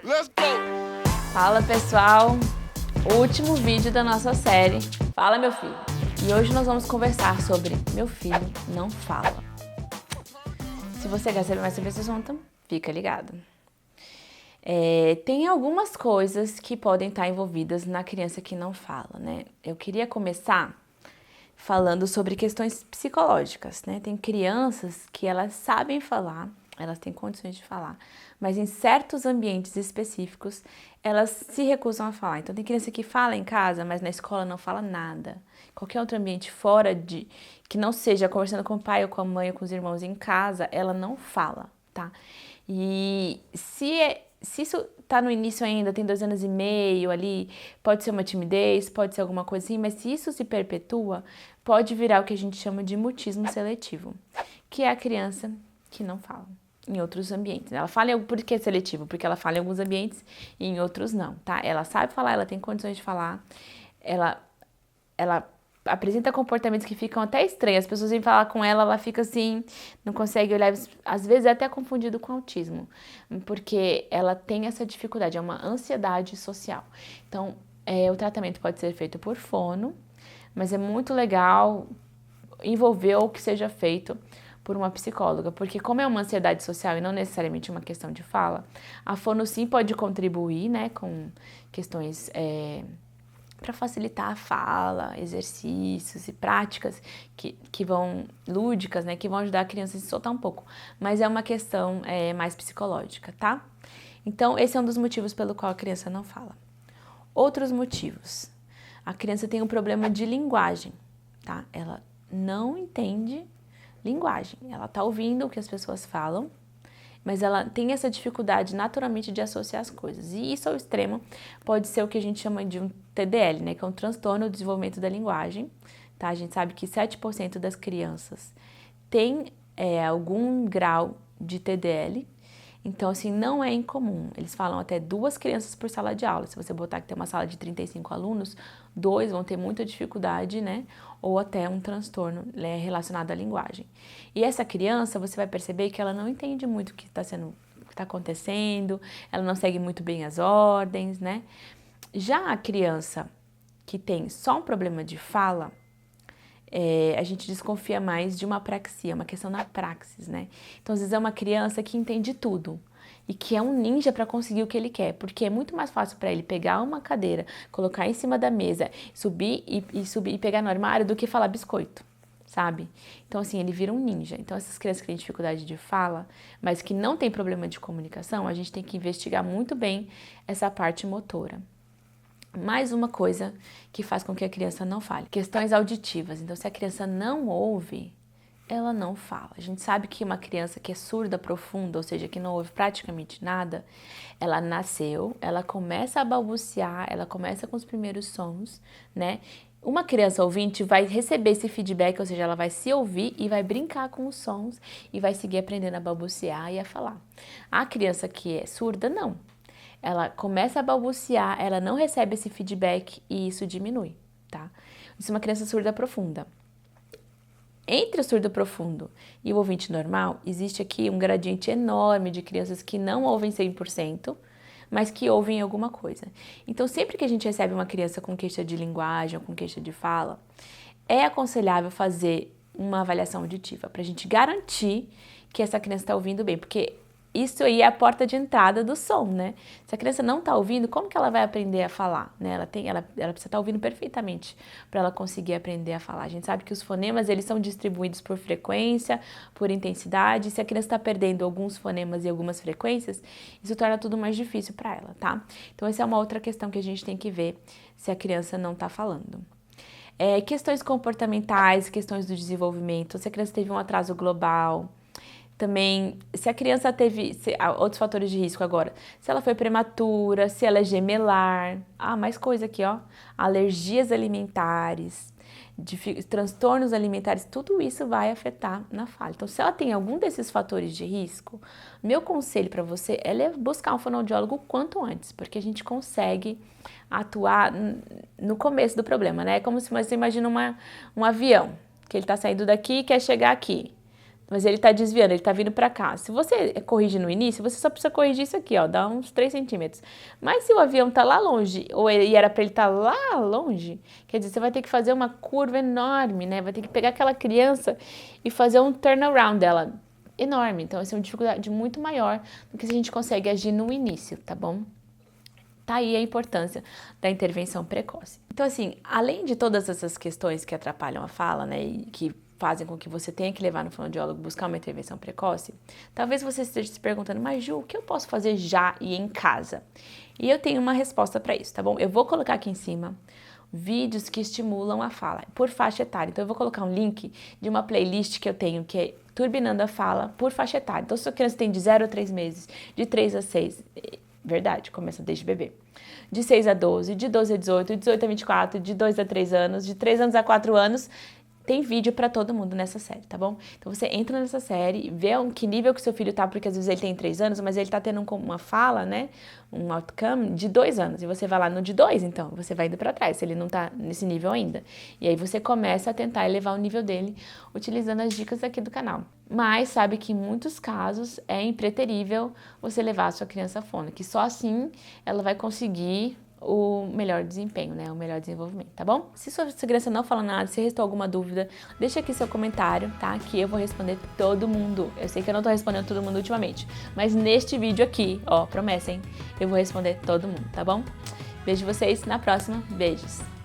Let's go! Fala pessoal, último vídeo da nossa série Fala Meu Filho. E hoje nós vamos conversar sobre Meu Filho Não Fala. Se você quer saber mais sobre esse assunto, fica ligado. Tem algumas coisas que podem estar envolvidas na criança que não fala, né? Eu queria começar falando sobre questões psicológicas, né? Tem crianças que elas sabem falar, elas têm condições de falar, mas em certos ambientes específicos elas se recusam a falar. Então tem criança que fala em casa, mas na escola não fala nada. Qualquer outro ambiente fora de, que não seja conversando com o pai ou com a mãe ou com os irmãos em casa, ela não fala, tá? E se isso tá no início ainda, tem 2 anos e meio ali, pode ser uma timidez, pode ser alguma coisa assim, mas se isso se perpetua, pode virar o que a gente chama de mutismo seletivo, que é a criança que não fala em outros ambientes. Ela fala por que seletivo? Porque ela fala em alguns ambientes e em outros não, tá? Ela sabe falar, ela tem condições de falar, ela apresenta comportamentos que ficam até estranhos. As pessoas vêm falar com ela, ela fica assim, não consegue olhar, às vezes é até confundido com autismo, porque ela tem essa dificuldade, é uma ansiedade social. Então, o tratamento pode ser feito por fono, mas é muito legal envolver ou que seja feito por uma psicóloga, porque como é uma ansiedade social e não necessariamente uma questão de fala, a fono sim pode contribuir, né, com questões para facilitar a fala, exercícios e práticas que vão, lúdicas, né, que vão ajudar a criança a se soltar um pouco, mas é uma questão mais psicológica, tá? Então, esse é um dos motivos pelo qual a criança não fala. Outros motivos, a criança tem um problema de linguagem, tá? Ela não entende linguagem, ela tá ouvindo o que as pessoas falam, mas ela tem essa dificuldade naturalmente de associar as coisas. E isso ao extremo pode ser o que a gente chama de um TDL, né? Que é um transtorno do desenvolvimento da linguagem, tá? A gente sabe que 7% das crianças tem algum grau de TDL, então assim, não é incomum. Eles falam até 2 crianças por sala de aula. Se você botar que tem uma sala de 35 alunos, 2 vão ter muita dificuldade, né? Ou até um transtorno relacionado à linguagem. E essa criança, você vai perceber que ela não entende muito o que está acontecendo, ela não segue muito bem as ordens, né? Já a criança que tem só um problema de fala, a gente desconfia mais de uma apraxia, uma questão na praxis, né? Então, às vezes é uma criança que entende tudo e que é um ninja para conseguir o que ele quer, porque é muito mais fácil para ele pegar uma cadeira, colocar em cima da mesa, subir e pegar no armário do que falar biscoito, sabe? Então, assim, ele vira um ninja. Então, essas crianças que têm dificuldade de fala, mas que não têm problema de comunicação, a gente tem que investigar muito bem essa parte motora. Mais uma coisa que faz com que a criança não fale, questões auditivas. Então, se a criança não ouve, ela não fala. A gente sabe que uma criança que é surda profunda, ou seja, que não ouve praticamente nada, ela nasceu, ela começa a balbuciar, ela começa com os primeiros sons, né? Uma criança ouvinte vai receber esse feedback, ou seja, ela vai se ouvir e vai brincar com os sons e vai seguir aprendendo a balbuciar e a falar. A criança que é surda, não. Ela começa a balbuciar, ela não recebe esse feedback e isso diminui, tá? Isso é uma criança surda profunda. Entre o surdo profundo e o ouvinte normal, existe aqui um gradiente enorme de crianças que não ouvem 100%, mas que ouvem alguma coisa. Então, sempre que a gente recebe uma criança com queixa de linguagem ou com queixa de fala, é aconselhável fazer uma avaliação auditiva para a gente garantir que essa criança está ouvindo bem, porque isso aí é a porta de entrada do som, né? Se a criança não está ouvindo, como que ela vai aprender a falar, né? Ela precisa estar ouvindo perfeitamente para ela conseguir aprender a falar. A gente sabe que os fonemas, eles são distribuídos por frequência, por intensidade. Se a criança está perdendo alguns fonemas e algumas frequências, isso torna tudo mais difícil para ela, tá? Então, essa é uma outra questão que a gente tem que ver se a criança não está falando. Questões comportamentais, questões do desenvolvimento, se a criança teve um atraso global. Também, se a criança teve outros fatores de risco agora, se ela foi prematura, se ela é gemelar, mais coisa aqui, ó, alergias alimentares, transtornos alimentares, tudo isso vai afetar na fala. Então, se ela tem algum desses fatores de risco, meu conselho para você é buscar um fonoaudiólogo o quanto antes, porque a gente consegue atuar no começo do problema, né? É como se você imagina um avião, que ele está saindo daqui e quer chegar aqui. mas ele tá desviando, ele tá vindo pra cá. Se você corrige no início, você só precisa corrigir isso aqui, ó, dá uns 3 centímetros. Mas se o avião tá lá longe, e era pra ele estar lá longe, quer dizer, você vai ter que fazer uma curva enorme, né? Vai ter que pegar aquela criança e fazer um turnaround dela enorme. Então, essa é uma dificuldade muito maior do que se a gente consegue agir no início, tá bom? Tá aí a importância da intervenção precoce. Então, assim, além de todas essas questões que atrapalham a fala, né, e que fazem com que você tenha que levar no fonoaudiólogo buscar uma intervenção precoce, talvez você esteja se perguntando, mas Ju, o que eu posso fazer já e em casa? E eu tenho uma resposta para isso, tá bom? Eu vou colocar aqui em cima vídeos que estimulam a fala, por faixa etária. Então, eu vou colocar um link de uma playlist que eu tenho, que é Turbinando a Fala por faixa etária. Então, se a criança tem de 0 a 3 meses, de 3 a 6, verdade, começa desde bebê, de 6 a 12, de 12 a 18, de 18 a 24, de 2 a 3 anos, de 3 anos a 4 anos, tem vídeo pra todo mundo nessa série, tá bom? Então você entra nessa série, vê que nível que seu filho tá, porque às vezes ele tem 3 anos, mas ele tá tendo uma fala, né, um outcome de 2 anos, e você vai lá no de 2, então, você vai indo pra trás, se ele não tá nesse nível ainda. E aí você começa a tentar elevar o nível dele, utilizando as dicas aqui do canal. Mas sabe que em muitos casos é impreterível você levar a sua criança à fono, que só assim ela vai conseguir o melhor desempenho, né? O melhor desenvolvimento, tá bom? Se sua criança não fala nada, se restou alguma dúvida, deixa aqui seu comentário, tá? Que eu vou responder todo mundo. Eu sei que eu não tô respondendo todo mundo ultimamente, mas neste vídeo aqui, ó, promessa, hein? Eu vou responder todo mundo, tá bom? Vejo vocês na próxima. Beijos!